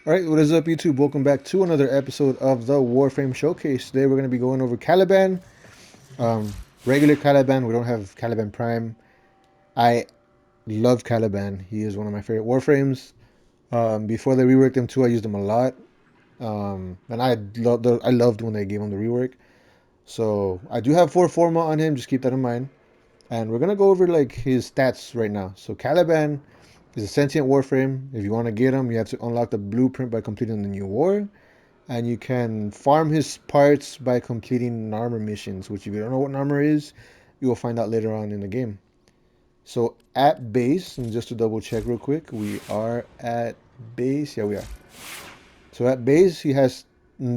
Alright, what is up YouTube? Welcome back to another episode of the Warframe Showcase. Today we're going to be going over Caliban. Um, Regular Caliban, we don't have Caliban Prime. I love Caliban. He is one of my favorite Warframes. Before they reworked him too, I used him a lot. And I loved when they gave him the rework. So I do have 4 Forma on him, just keep that in mind. And we're going to go over like his stats right now. So Caliban is a sentient Warframe. If you want to get him, you have to unlock the blueprint by completing the new war. And you can farm his parts by completing Narmer missions, which if you don't know what Narmer is, you will find out later on in the game. So at base, and just to double check real quick, we are at base. Yeah, we are. So at base, he has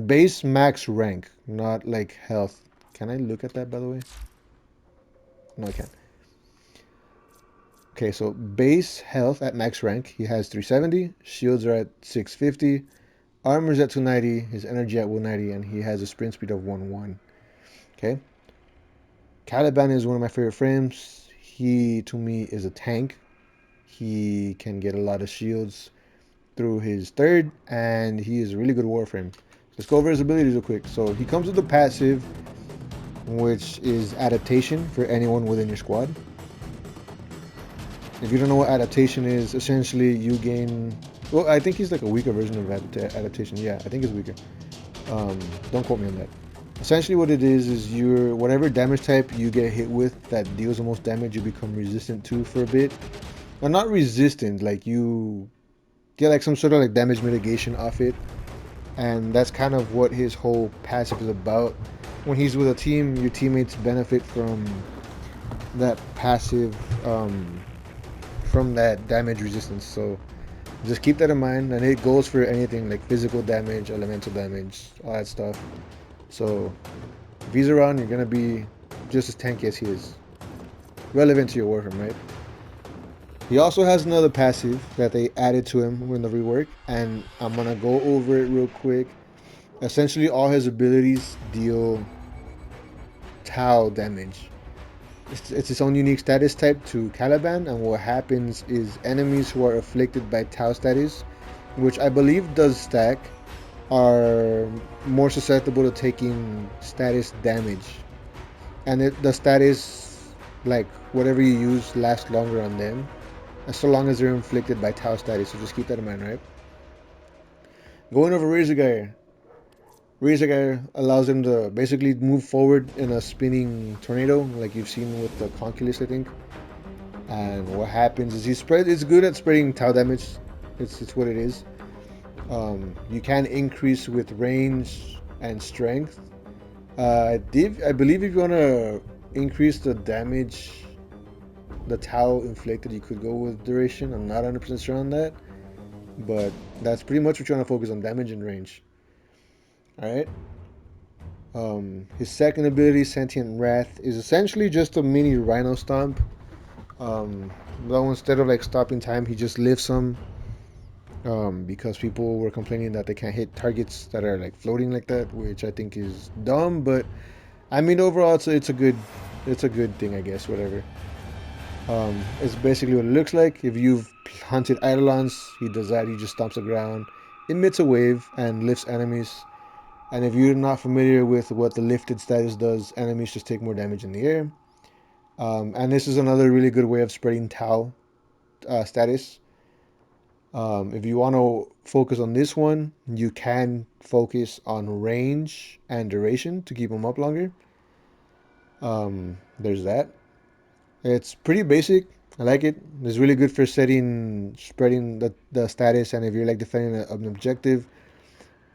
base max rank, not like health. Can I look at that, by the way? No, I can't. Okay, so base health at max rank, he has 370, shields are at 650, armor's at 290, his energy at 190, and he has a sprint speed of 1-1. Okay, Caliban is one of my favorite frames. He, to me, is a tank. He can get a lot of shields through his third, and he is a really good Warframe. Let's go over his abilities real quick. So he comes with the passive, which is adaptation for anyone within your squad. If you don't know what adaptation is, essentially you gain. Well, I think he's like a weaker version of adaptation. Yeah, I think it's weaker. Don't quote me on that. Essentially, what it is your whatever damage type you get hit with that deals the most damage, you become resistant to for a bit. Well, not resistant, like you get like some sort of like damage mitigation off it, and that's kind of what his whole passive is about. When he's with a team, your teammates benefit that passive, from that damage resistance. So just keep that in mind, and it goes for anything like physical damage, elemental damage, all that stuff. So if he's around, you're gonna be just as tanky as he is. Relevant to your Warframe, right? He also has another passive that they added to him in the rework, and I'm gonna go over it real quick. Essentially, all his abilities deal Tau damage. It's its own unique status type to Caliban, and what happens is enemies who are afflicted by Tau status, which I believe does stack, are more susceptible to taking status damage. And the status, like whatever you use, lasts longer on them, so long as they're inflicted by Tau status. So just keep that in mind, right? Going over Razorgar. Razorgar allows them to basically move forward in a spinning tornado, like you've seen with the Conculus, I think. And what happens is it's good at spreading Tau damage. It's what it is. You can increase with range and strength. I believe if you want to increase the damage, the Tau inflicted, you could go with duration. I'm not 100% sure on that, but that's pretty much what you want to focus on: damage and range. All right. His second ability, Sentient Wrath, is essentially just a mini Rhino Stomp. Though instead of like stopping time, he just lifts them. Because people were complaining that they can't hit targets that are like floating like that, which I think is dumb. But I mean, overall, it's a good thing, I guess. Whatever. It's basically what it looks like. If you've hunted Eidolons, he does that. He just stomps the ground, emits a wave, and lifts enemies. And if you're not familiar with what the lifted status does, enemies just take more damage in the air. And this is another really good way of spreading Tau status. If you want to focus on this one, you can focus on range and duration to keep them up longer. There's that. It's pretty basic. I like it. It's really good for spreading the status, and if you're like defending an objective,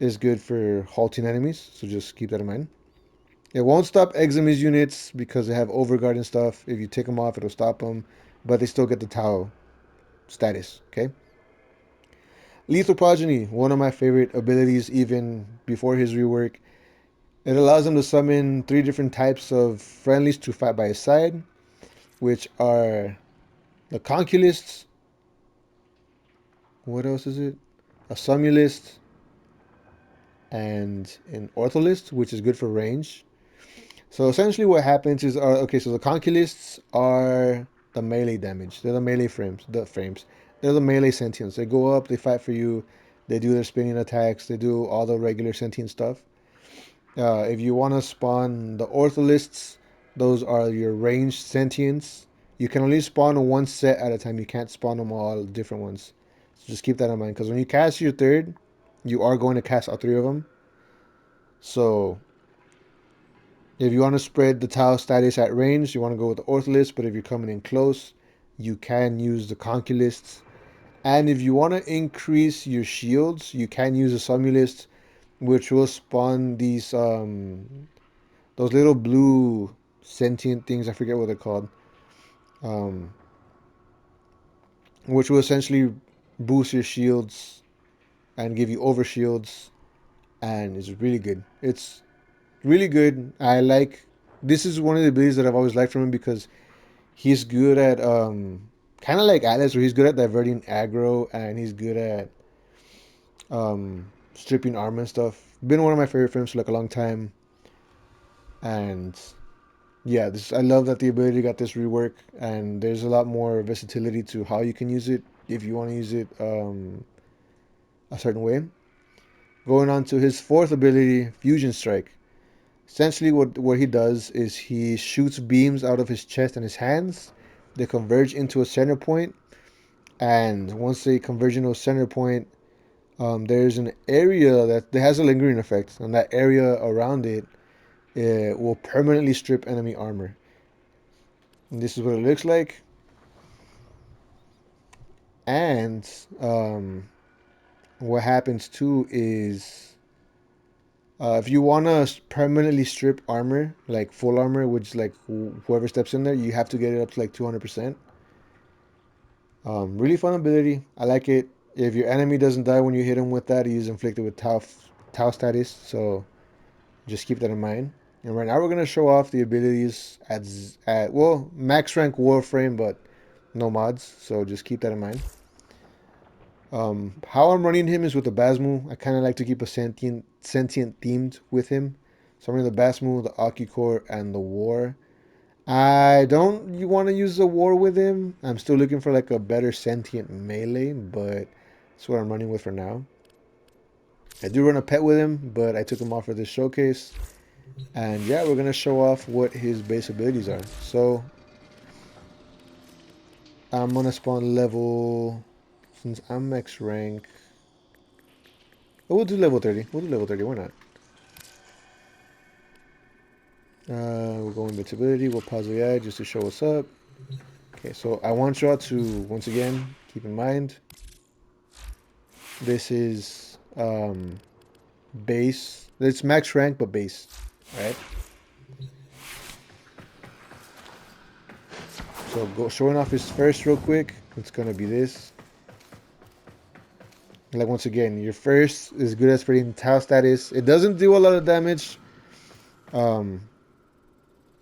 it's good for halting enemies. So just keep that in mind. It won't stop Exemis units because they have overguard and stuff. If you take them off, it'll stop them, but they still get the Tau status. Okay. Lethal Progeny, one of my favorite abilities, even before his rework. It allows him to summon 3 different types of friendlies to fight by his side, which are the Conculists. What else is it? A Sumulist and an Ortholist, which is good for range. So essentially, what happens is, okay, so the Conculists are the melee damage. They're the melee frames. They're the melee sentients. They go up, they fight for you, They do their spinning attacks. They do all the regular sentient stuff. If you want to spawn the ortholists, those are your ranged sentients. You can only spawn one set at a time. You can't spawn them all different ones. So just keep that in mind. Because when you cast your third, you are going to cast all three of them. So if you want to spread the tile status at range, you want to go with the ortholist. But if you're coming in close, you can use the conculists. And if you want to increase your shields, you can use a Somulist, which will spawn those little blue sentient things. I forget what they're called. Um, which will essentially boost your shields and give you over shields, and it's really good. It's really good. I like. This is one of the abilities that I've always liked from him because he's good at kind of like Atlas, where he's good at diverting aggro and he's good at stripping armor and stuff. Been one of my favorite films for like a long time, and yeah, this I love that the ability got this rework, and there's a lot more versatility to how you can use it if you want to use it a certain way. Going on to his fourth ability, Fusion Strike. Essentially, what he does is he shoots beams out of his chest and his hands. They converge into a center point, and once they converge into a center point, there's an area that has a lingering effect, and that area around it will permanently strip enemy armor. And this is what it looks like. And what happens too is if you want to permanently strip armor, like full armor, which like whoever steps in there, you have to get it up to like 200%. Really fun ability. I like it. If your enemy doesn't die when you hit him with that, he is inflicted with Tau status. So just keep that in mind. And right now we're gonna show off the abilities at well max rank Warframe, but no mods. So just keep that in mind. How I'm running him is with the Basmu. I kind of like to keep a sentient themed with him. So I'm running the Basmu, the Akicore, and the War. I don't you want to use the War with him. I'm still looking for like a better sentient melee, but that's what I'm running with for now. I do run a pet with him, but I took him off for this showcase. And yeah, we're going to show off what his base abilities are. So I'm going to spawn level, since I'm max rank, oh, we'll do level 30. We'll do level 30, why not? We'll go invincibility, we'll pause the eye just to show us up. Okay, so I want y'all to, once again, keep in mind, this is base. It's max rank, but base, right? So go showing off his first real quick. It's gonna be this. Like once again, your first is good at spreading Tau status. It doesn't do a lot of damage.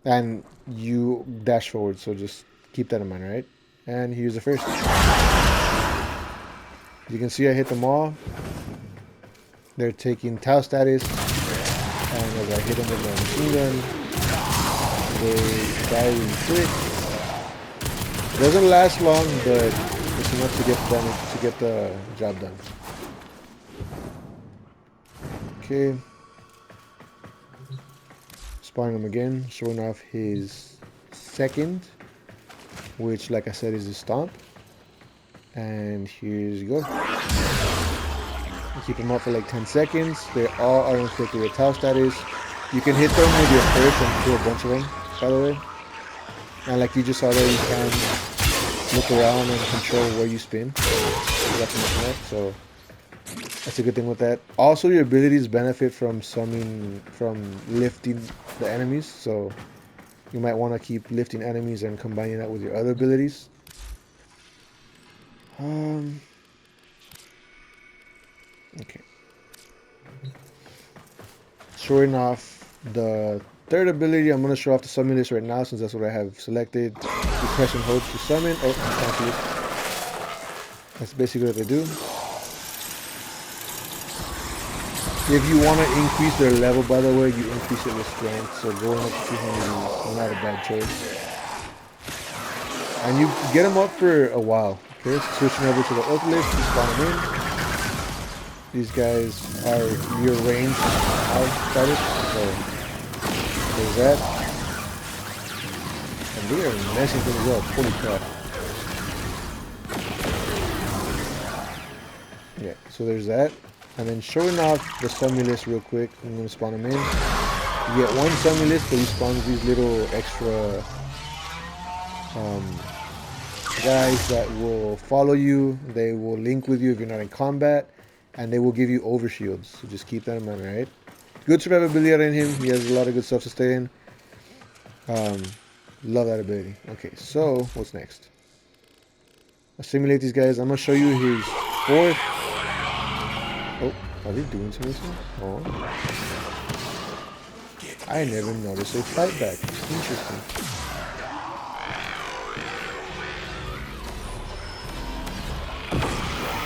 And you dash forward, so just keep that in mind, right? And here's the first. You can see I hit them all. They're taking Tau status. And as I hit them with my machine gun, they die really quick. It doesn't last long, but it's enough to get the job done. Okay. Spawning him again, showing off his second, which like I said is his stomp. And here you go. You keep them up for like 10 seconds. They all are inflicted with Tau status. You can hit them with your first and kill a bunch of them, by the way. And like you just saw there, you can look around and control where you spin. So that's a good thing with that. Also, your abilities benefit from lifting the enemies. So you might want to keep lifting enemies and combining that with your other abilities. Okay. Showing off the third ability, I'm going to show off the summon list right now since that's what I have selected. You press and hold to summon. Oh, that's basically what they do. If you want to increase their level, by the way, you increase it with strength. So going up to 200 is not a bad choice. And you get them up for a while. Okay, so switching over to the Oak list, you spawn them in. These guys are your range started. So there's that. And they are messing things up. Holy crap. Yeah, so there's that. And then showing off the Sumulus real quick. I'm going to spawn them in. You get one Sumulus, but he spawns these little extra guys that will follow you. They will link with you if you're not in combat. And they will give you overshields. So just keep that in mind, right? Good survivability in him. He has a lot of good stuff to stay in. Love that ability. Okay, so what's next? I'll simulate these guys. I'm going to show you his fourth. Oh, are they doing something? Oh. I never noticed a fight back. Interesting.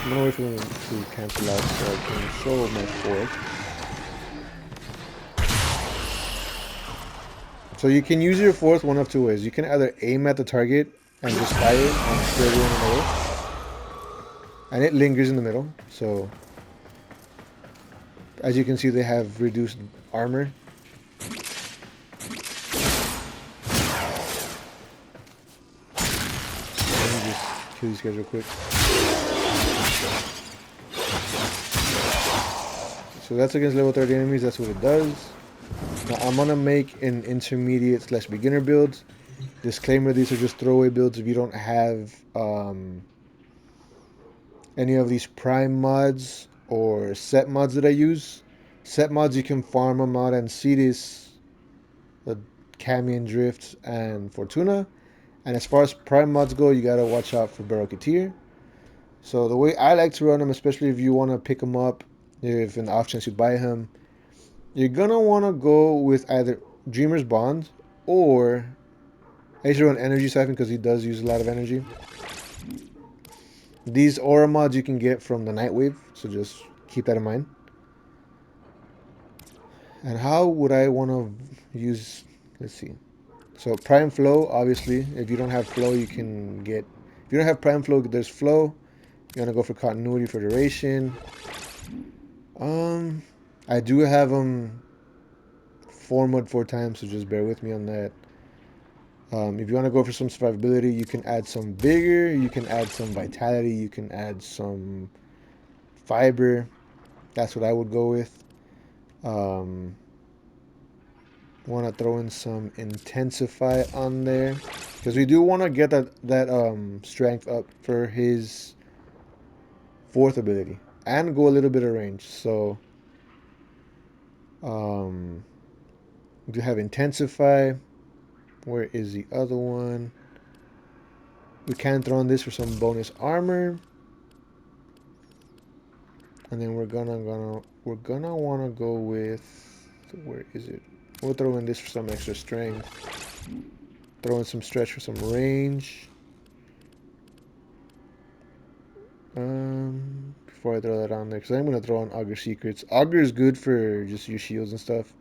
I'm going to wait for them to cancel out so I can show my fourth. So you can use your fourth one of two ways. You can either aim at the target and just fire and spray everyone in the middle. And it lingers in the middle. So as you can see, they have reduced armor. Let me just kill these guys real quick. So that's against level 30 enemies. That's what it does. Now I'm gonna make an intermediate / beginner build. Disclaimer: these are just throwaway builds if you don't have any of these prime mods or set mods that I use. Set mods, you can farm them out and see this, the Camion Drift and Fortuna. And as far as prime mods go, you gotta watch out for Barocketeer. So the way I like to run them, especially if you want to pick them up, if in the off chance you buy him, you're gonna want to go with either Dreamer's Bond or I usually run Energy Siphon because he does use a lot of energy. These aura mods you can get from the Nightwave, so just keep that in mind. And how would I want to use, let's see. So Prime Flow, obviously, if you don't have Flow, you can get, if you don't have Prime Flow, there's Flow. You're gonna go for Continuity for Duration. I do have them formatted 4 times, so just bear with me on that. If you want to go for some survivability, you can add some vigor, you can add some vitality, you can add some fiber. That's what I would go with. Want to throw in some intensify on there because we do want to get that strength up for his fourth ability and go a little bit of range. So we have intensify. Where is the other one? We can throw in this for some bonus armor. And then we're gonna want to go with, where is it? We'll throw in this for some extra strength. Throw in some stretch for some range. Before I throw that on there, because I'm gonna throw on Augur Secrets. Augur is good for just your shields and stuff.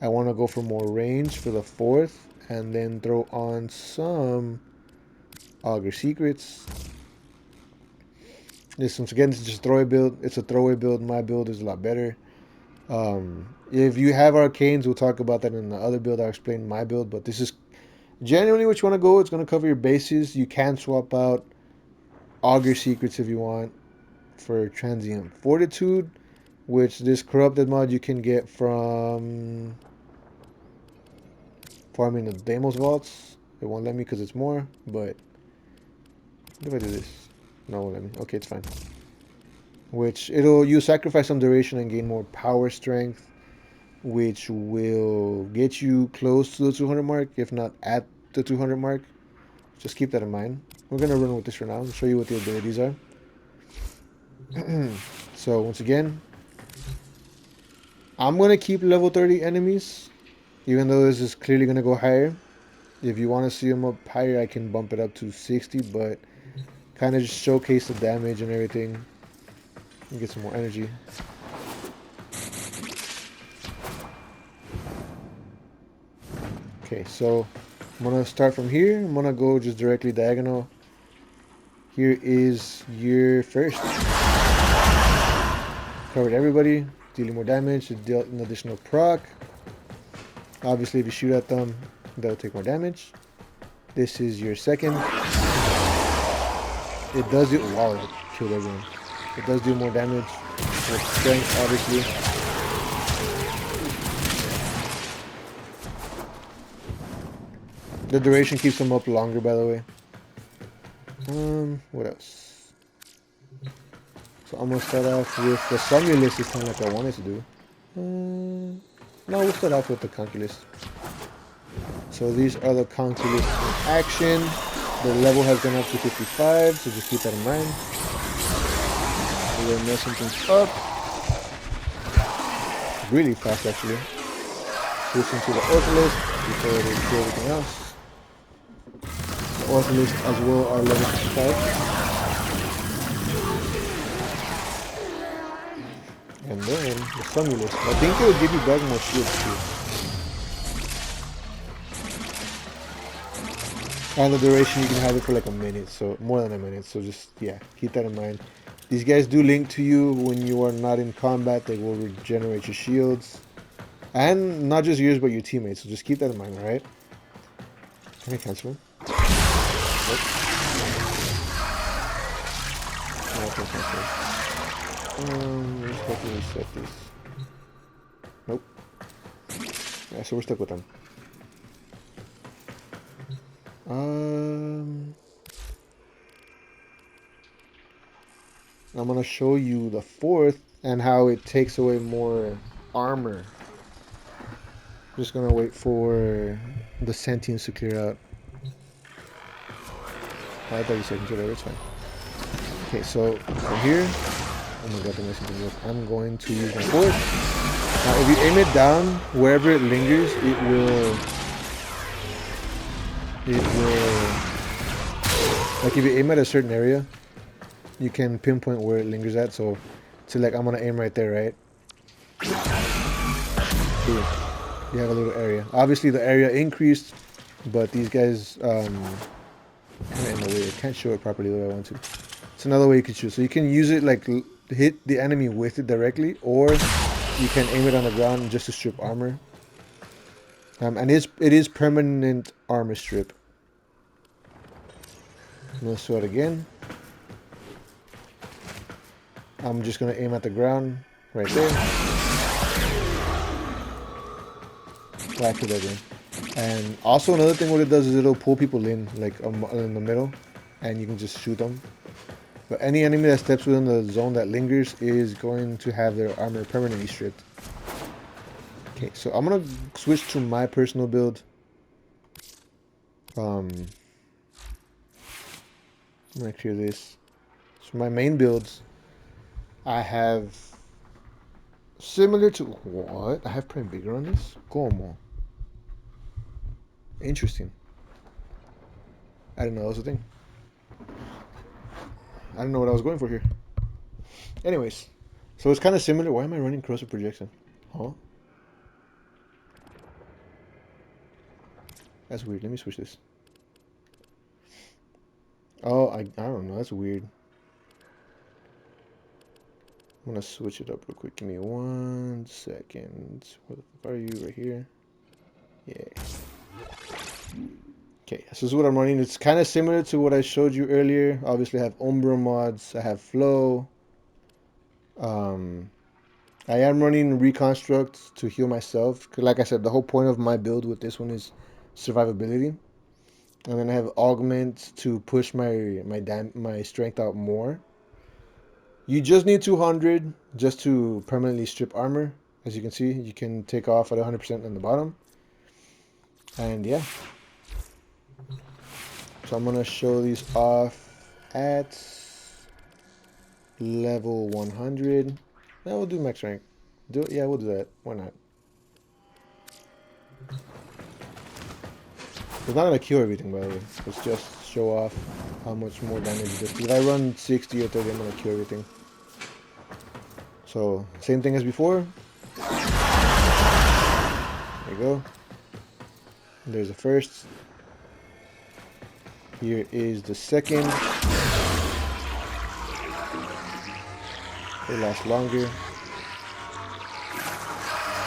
I want to go for more range for the fourth, and then throw on some Augur Secrets. This once again, this is just a throwaway build. It's a throwaway build. My build is a lot better. If you have arcanes, we'll talk about that in the other build. I'll explain my build, but this is genuinely what you want to go. It's going to cover your bases. You can swap out Augur Secrets if you want for Transient Fortitude, which this corrupted mod you can get from farming the Deimos Vaults. It won't let me because it's more, but what if I do this? No, it won't let me. Okay, it's fine. Which you sacrifice some duration and gain more power strength, which will get you close to the 200 mark, if not at the 200 mark. Just keep that in mind. We're gonna run with this for now and show you what the abilities are. So once again, I'm gonna keep level 30 enemies, even though this is clearly gonna go higher. If you want to see them up higher, I can bump it up to 60, but kind of just showcase the damage and everything and get some more energy. Okay, so I'm gonna start from here. I'm gonna go just directly diagonal. Here is your first. covered everybody, dealing more damage. It dealt an additional proc. Obviously, if you shoot at them, they'll take more damage. This is your second. It does do. Wow, it killed everyone. It does do more damage with strength, obviously. The duration keeps them up longer, by the way. What else? So I'm gonna start off with the Somnolus system like I wanted to do. No, we'll start off with the Conculus. So these are the Conculus in action. The level has gone up to 55, so just keep that in mind. We're messing things up really fast, actually. Switching to the Ortholist before they do everything else. The Ortholist as well are level 55. And then the Somnolus. I think it will give you back more shields too. And the duration, you can have it for like a minute, so more than a minute. So just, yeah, keep that in mind. These guys do link to you when you are not in combat. They will regenerate your shields. And not just yours, but your teammates. So just keep that in mind, alright? Can I cancel him? Nope. No, I can't cancel him. Let's go to reset this. Nope. Yeah, so we're stuck with them. I'm gonna show you the fourth and how it takes away more armor. Just gonna wait for the sentience to clear out. 30 seconds, whatever, it's fine. Okay, so from here, oh my god, the message work. I'm going to use my fourth. Now, if you aim it down, wherever it lingers, it will, like if you aim at a certain area, you can pinpoint where it lingers at. So like I'm gonna aim right there, right? Boom. You have a little area. Obviously the area increased, but these guys kind of in the way. I can't show it properly the way I want to. It's another way you can shoot. So you can use it like hit the enemy with it directly, or you can aim it on the ground just to strip armor. And it is permanent armor strip. Let's do it again. I'm just gonna aim at the ground right there. Back to that again. And also another thing what it does is it'll pull people in, like in the middle, and you can just shoot them. But any enemy that steps within the zone that lingers is going to have their armor permanently stripped. Okay, so I'm gonna switch to my personal build. I'm gonna clear this. So my main builds, I have similar to what? I have Prime Bigger on this? Como? Interesting. I didn't know that was a thing. I don't know what I was going for here. Anyways, so it's kind of similar. Why am I running corrosive projection? Huh? That's weird. Let me switch this. Oh, I don't know. That's weird. I'm gonna switch it up real quick. Give me 1 second. Where the fuck are you? Right here. Yeah. Okay, so this is what I'm running. It's kind of similar to what I showed you earlier. Obviously, I have Umbra mods. I have Flow. I am running Reconstruct to heal myself. Cause like I said, the whole point of my build with this one is survivability. And then I have Augment to push my strength out more. You just need 200 just to permanently strip armor. As you can see, you can take off at 100% on the bottom. And yeah. So I'm going to show these off at level 100. Now we'll do max rank. Yeah, we'll do that. Why not? It's not going to kill everything, by the way. Let's just show off how much more damage it does. If I run 60 or 30, I'm going to kill everything. So, same thing as before. There you go. There's the first. Here is the second. They last longer.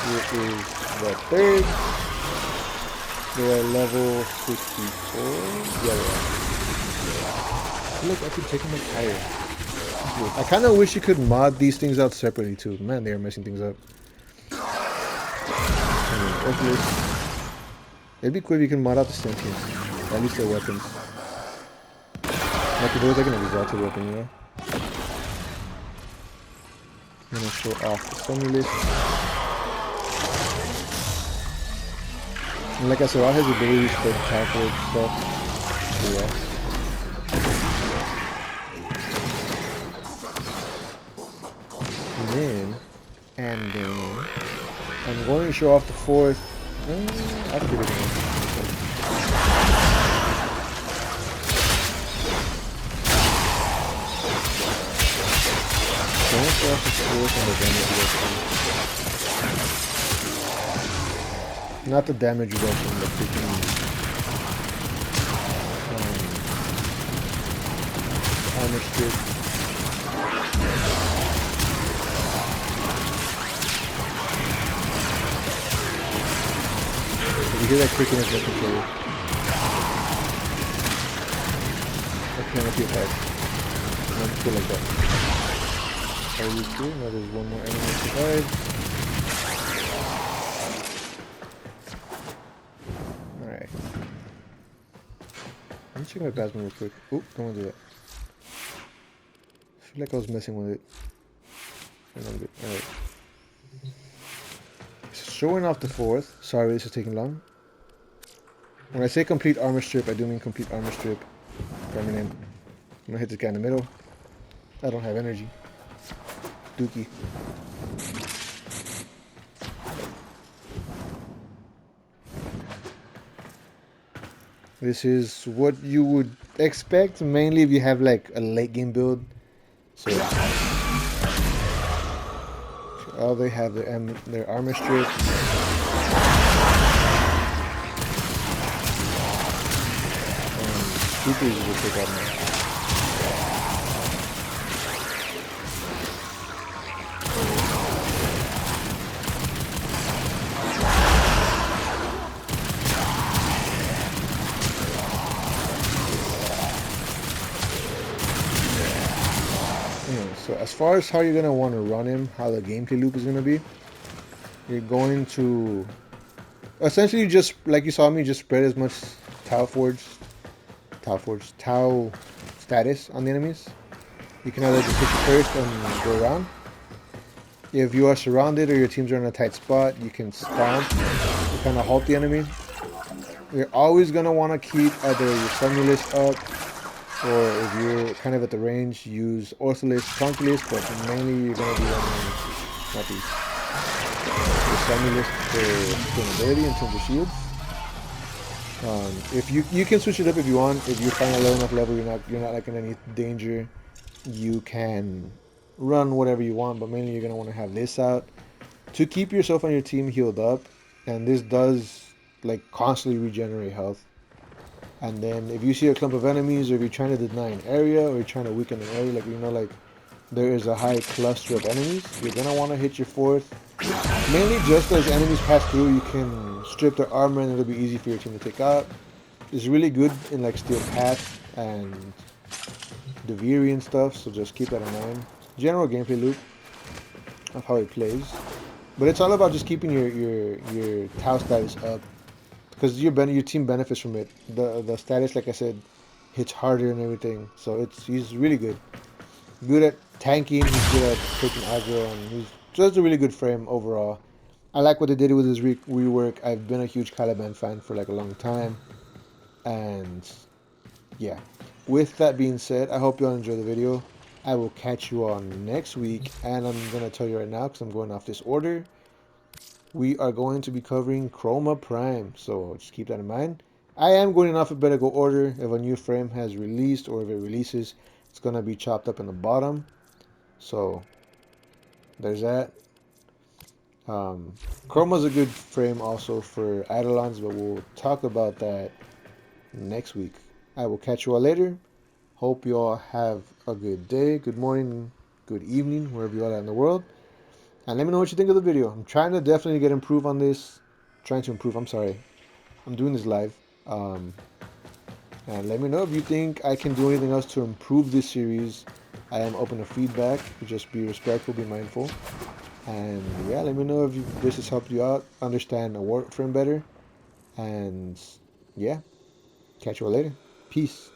Here is the third. They are level 64. Yeah, they are. I feel like I could take them like higher. I kind of wish you could mod these things out separately too. Man, they are messing things up. It'd be cool if you can mod out the sentience. At least their weapons. Like if it was like an exalted weapon, you know? I'm gonna show off the stimulus. And like I said, all his abilities for tackle stuff. So yeah. And then I'm going to show off the fourth. I can do it again. Going to show off the fourth and the damage reduction. Not the damage reduction, the freaking armor strip. You hear that clicking as my controller. I can't feel bad. I don't feel like that. Are we cool? Now there's one more enemy to survive. Alright. Let me check my plasma real quick. Oop, don't want to do that. I feel like I was messing with it. Alright. Showing off the fourth. Sorry, this is taking long. When I say complete armor strip, I do mean complete armor strip. Coming in. I'm gonna hit this guy in the middle. I don't have energy. Dookie. This is what you would expect, mainly if you have like a late game build. So all they have their armor strip. Super easy to take out now. So as far as how you're going to want to run him, how the gameplay loop is going to be, you're going to essentially just, like you saw me, just spread as much Tau status on the enemies. You can either just hit you first and go around. If you are surrounded or your teams are in a tight spot, you can stomp to kind of halt the enemy. You're always going to want to keep either your Stimulus up, or if you're kind of at the range, use Ortholis, Conculus, but mainly you're going to be on the Stimulus for sustainability in terms of shields. If you can switch it up if you want. If you find a low enough level, you're not like in any danger, you can run whatever you want. But mainly you're gonna want to have this out to keep yourself and your team healed up, and this does like constantly regenerate health. And then if you see a clump of enemies, or if you're trying to deny an area, or you're trying to weaken an area, like like there is a high cluster of enemies, you're gonna want to hit your fourth. Mainly just as enemies pass through, you can strip their armor and it'll be easy for your team to take out. It's really good in like Steel Path and Deviri and stuff, so just keep that in mind. General gameplay loop of how it plays. But it's all about just keeping your Tau status up, because your team benefits from it. The status, like I said, hits harder and everything, so he's really good. Good at tanking, he's good at taking aggro, and he's just a really good frame overall. I like what they did with his rework. I've been a huge Caliban fan for like a long time, and yeah. With that being said, I hope you all enjoy the video. I will catch you all next week, and I'm gonna tell you right now because I'm going off this order. We are going to be covering Chroma Prime, so just keep that in mind. I am going in alphabetical order. If a new frame has released, or if it releases, it's gonna be chopped up in the bottom. So there's that. Chroma's a good frame also for Eidolons, but we'll talk about that next week. I will catch you all later. Hope you all have a good day, good morning, good evening, wherever you are in the world. And let me know what you think of the video. I'm trying to definitely get improve on this. Trying to improve. I'm sorry. I'm doing this live. Um, and let me know if you think I can do anything else to improve this series. I am open to feedback. Just be respectful, be mindful. And yeah, let me know if this has helped you out, understand a Warframe better. And yeah, catch you all later. Peace.